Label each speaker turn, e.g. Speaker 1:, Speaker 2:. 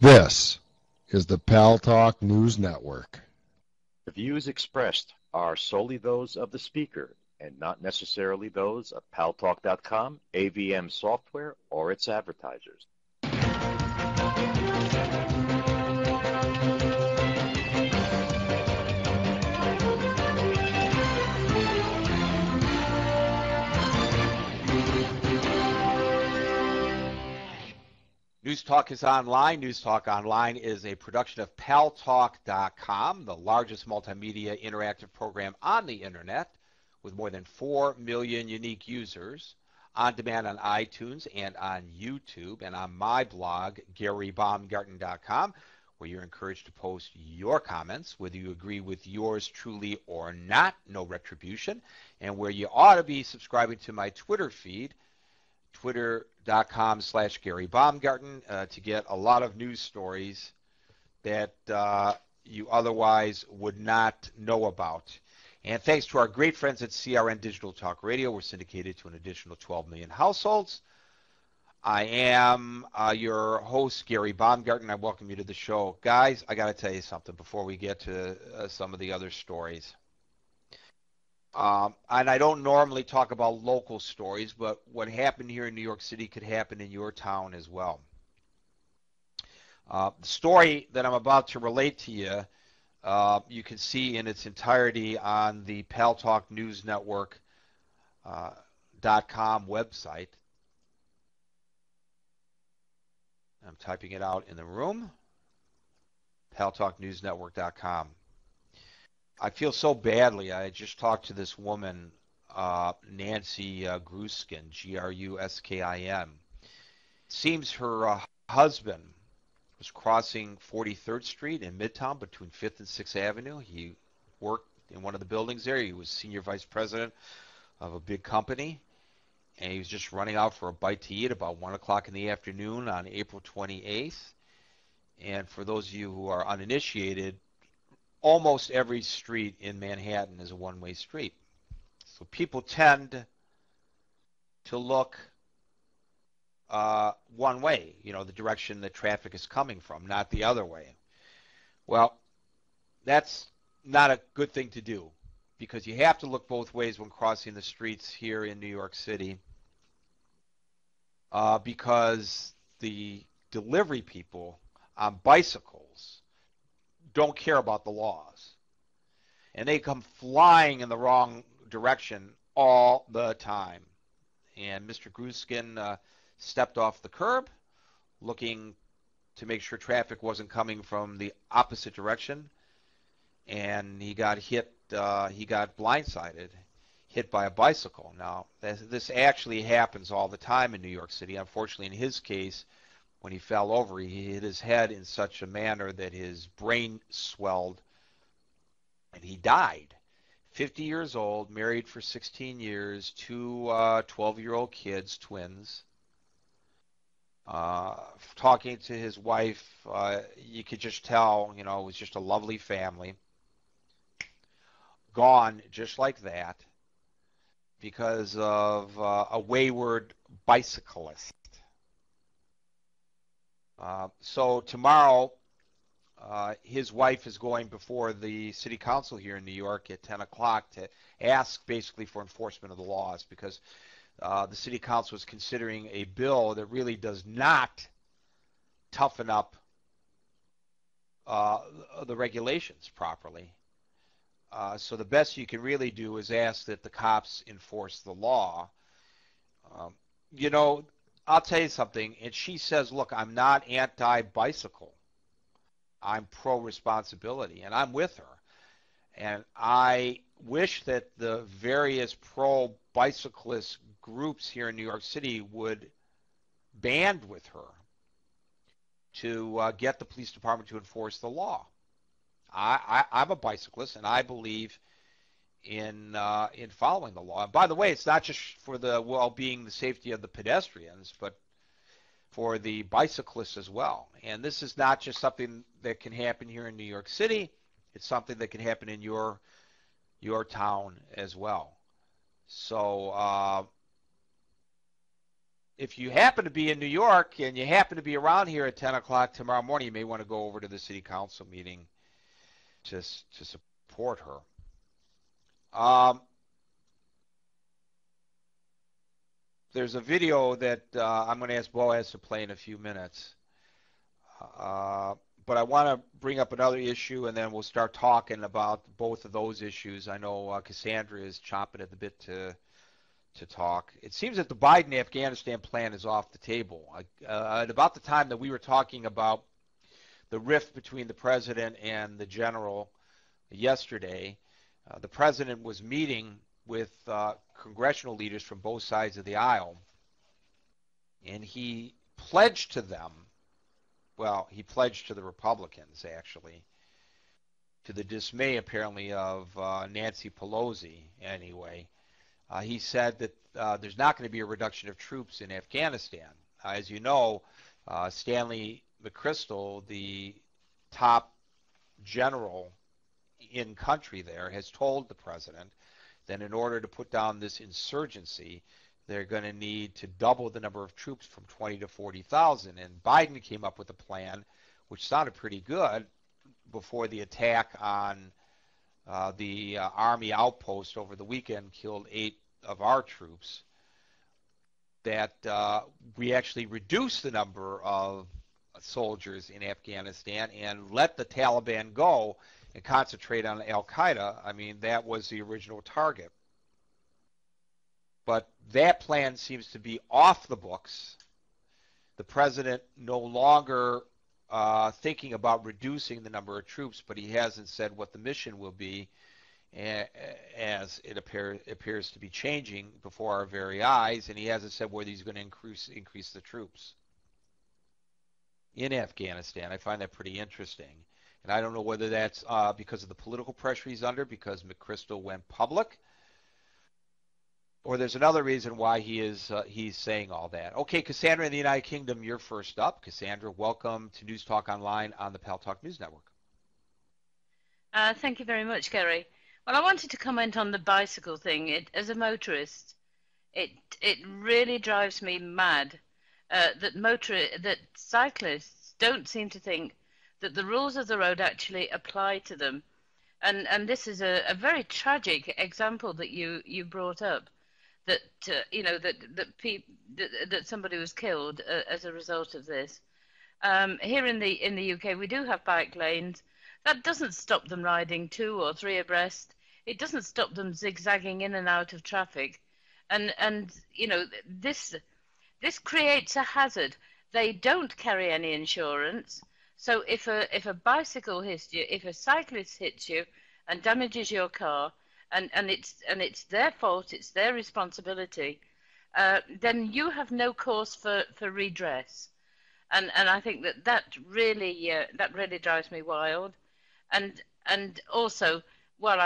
Speaker 1: This is the Paltalk News Network.
Speaker 2: The views expressed are solely those of the speaker and not necessarily those of Paltalk.com, AVM Software, or its advertisers.
Speaker 3: News Talk is online. News Talk Online is a production of Paltalk.com, the largest multimedia interactive program on the internet with more than 4 million unique users, on demand on iTunes and on YouTube, and on my blog, GaryBaumgarten.com, where you're encouraged to post your comments, whether you agree with yours truly or not, no retribution, and where you ought to be subscribing to my Twitter feed, twitter.com/Gary Baumgarten, to get a lot of news stories that you otherwise would not know about. And thanks to our great friends at CRN Digital Talk Radio, we're syndicated to an additional 12 million households. I am your host, Gary Baumgarten. I welcome you to the show. Guys, I got to tell you something before we get to some of the other stories. And I don't normally talk about local stories, but what happened here in New York City could happen in your town as well. The story that I'm about to relate to you, you can see in its entirety on the Paltalk News Network .com website. I'm typing it out in the room, paltalknewsnetwork.com. I feel so badly. I just talked to this woman, Nancy Gruskin, Gruskin. Seems her husband was crossing 43rd Street in Midtown between 5th and 6th Avenue. He worked in one of the buildings there. He was senior vice president of a big company, and he was just running out for a bite to eat about 1 o'clock in the afternoon on April 28th. And for those of you who are uninitiated, almost every street in Manhattan is a one-way street. So people tend to look one way, the direction that traffic is coming from, not the other way. Well, that's not a good thing to do because you have to look both ways when crossing the streets here in New York City because the delivery people on bicycles don't care about the laws. And they come flying in the wrong direction all the time. And Mr. Gruskin stepped off the curb looking to make sure traffic wasn't coming from the opposite direction. And he got hit, he got blindsided, hit by a bicycle. Now, this actually happens all the time in New York City. Unfortunately, in his case, when he fell over, he hit his head in such a manner that his brain swelled and he died. 50 years old, married for 16 years, two 12-year-old kids, twins. Talking to his wife, you could just tell, it was just a lovely family. Gone just like that because of a wayward bicyclist. So tomorrow, his wife is going before the city council here in New York at 10 o'clock to ask basically for enforcement of the laws because the city council is considering a bill that really does not toughen up the regulations properly. So the best you can really do is ask that the cops enforce the law. I'll tell you something, and she says, look, I'm not anti-bicycle. I'm pro-responsibility, and I'm with her. And I wish that the various pro-bicyclist groups here in New York City would band with her to get the police department to enforce the law. I'm a bicyclist, and I believe in following the law. And by the way, it's not just for the well-being, the safety of the pedestrians, but for the bicyclists as well. And this is not just something that can happen here in New York City. It's something that can happen in your town as well. So if you happen to be in New York and you happen to be around here at 10 o'clock tomorrow morning, you may want to go over to the city council meeting to support her. There's a video that I'm going to ask Boaz to play in a few minutes. But I want to bring up another issue, and then we'll start talking about both of those issues. I know Cassandra is chomping at the bit to talk. It seems that the Biden Afghanistan plan is off the table. At about the time that we were talking about the rift between the president and the general yesterday, the president was meeting with congressional leaders from both sides of the aisle, and he pledged to them, well, he pledged to the Republicans, actually, to the dismay, apparently, of Nancy Pelosi, anyway. He said that there's not going to be a reduction of troops in Afghanistan. As you know, Stanley McChrystal, the top general in country there, has told the president that in order to put down this insurgency, they're going to need to double the number of troops from 20 to 40,000. And Biden came up with a plan which sounded pretty good before the attack on the Army outpost over the weekend killed 8 of our troops, that we actually reduce the number of soldiers in Afghanistan and let the Taliban go and concentrate on al-Qaeda. I mean, that was the original target. But that plan seems to be off the books. The president no longer thinking about reducing the number of troops, but he hasn't said what the mission will be, as it appears to be changing before our very eyes, and he hasn't said whether he's going to increase the troops in Afghanistan. I find that pretty interesting. And I don't know whether that's because of the political pressure he's under, because McChrystal went public, or there's another reason why he's saying all that. Okay, Cassandra in the United Kingdom, you're first up. Cassandra, welcome to News Talk Online on the Paltalk News Network.
Speaker 4: Thank you very much, Gary. Well, I wanted to comment on the bicycle thing. As a motorist, it really drives me mad that cyclists don't seem to think that the rules of the road actually apply to them. And this is a very tragic example that you brought up, that that somebody was killed as a result of this. Here in the UK, we do have bike lanes. That doesn't stop them riding 2 or 3 abreast. It doesn't stop them zigzagging in and out of traffic, and this creates a hazard. They don't carry any insurance. So if a bicycle hits you, if a cyclist hits you and damages your car, and it's their fault, it's their responsibility, then you have no cause for redress, and I think that really drives me wild, and also while I'm